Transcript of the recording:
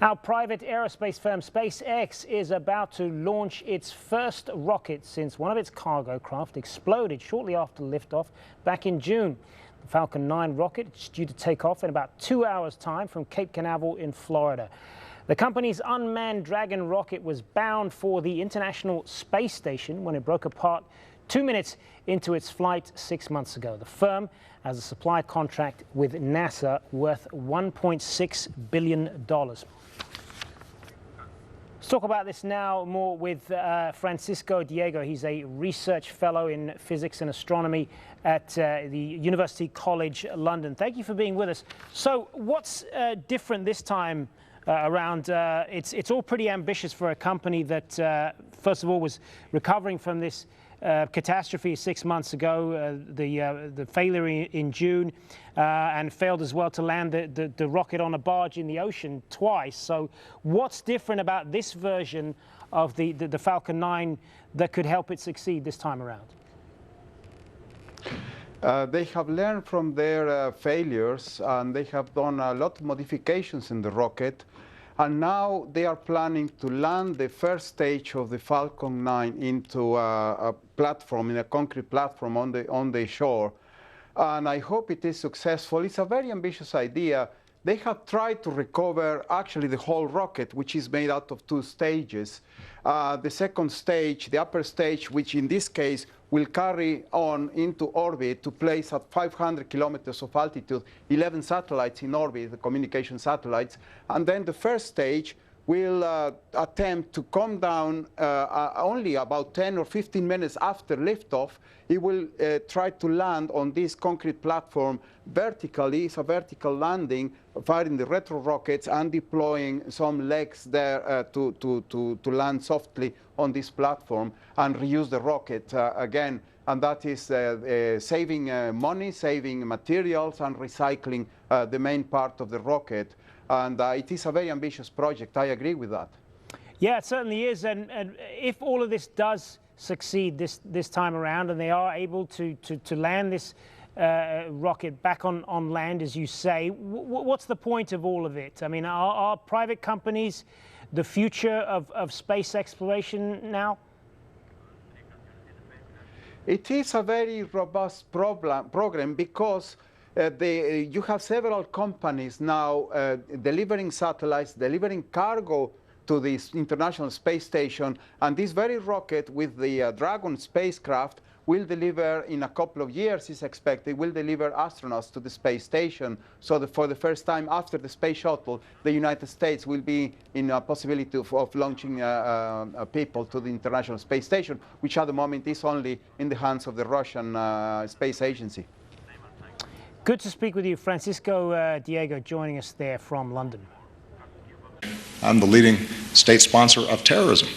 Our private aerospace firm SpaceX is about to launch its first rocket since one of its cargo craft exploded shortly after liftoff back in June. The Falcon 9 rocket is due to take off in about 2 hours' time from Cape Canaveral in Florida. The company's unmanned Dragon rocket was bound for the International Space Station when it broke apart 2 minutes into its flight 6 months ago. The firm has a supply contract with NASA worth $1.6 billion. Let's talk about this now more with Francisco Diego. He's a research fellow in physics and astronomy at the University College London. Thank you for being with us. So what's different this time around? It's all pretty ambitious for a company that, first of all, was recovering from this catastrophe 6 months ago, the failure in June, and failed as well to land the rocket on a barge in the ocean twice. So what's different about this version of the Falcon 9 that could help it succeed this time around? They have learned from their failures, and they have done a lot of modifications in the rocket. And now they are planning to land the first stage of the Falcon 9 into a platform, in a concrete platform on the shore. And I hope it is successful. It's a very ambitious idea. They have tried to recover actually the whole rocket, which is made out of 2 stages. The second stage, the upper stage, which in this case will carry on into orbit to place at 500 kilometers of altitude, 11 satellites in orbit, the communication satellites. And then the first stage will attempt to come down only about 10 or 15 minutes after liftoff. It will try to land on this concrete platform vertically. It's a vertical landing, firing the retro rockets and deploying some legs there to land softly on this platform and reuse the rocket again. And that is saving money, saving materials, and recycling the main part of the rocket. And it is a very ambitious project. I agree with that. Yeah, it certainly is. And if all of this does succeed this time around, and they are able to land this rocket back on land, as you say, what's the point of all of it? I mean, are private companies the future of space exploration now? It is a very robust program because you have several companies now delivering satellites, delivering cargo to this International Space Station, and this very rocket with the Dragon spacecraft will deliver, in a couple of years is expected, will deliver astronauts to the space station. So for the first time after the space shuttle, the United States will be in a possibility of launching people to the International Space Station, which at the moment is only in the hands of the Russian Space Agency. Good to speak with you, Francisco Diego, joining us there from London. I'm the leading state sponsor of terrorism.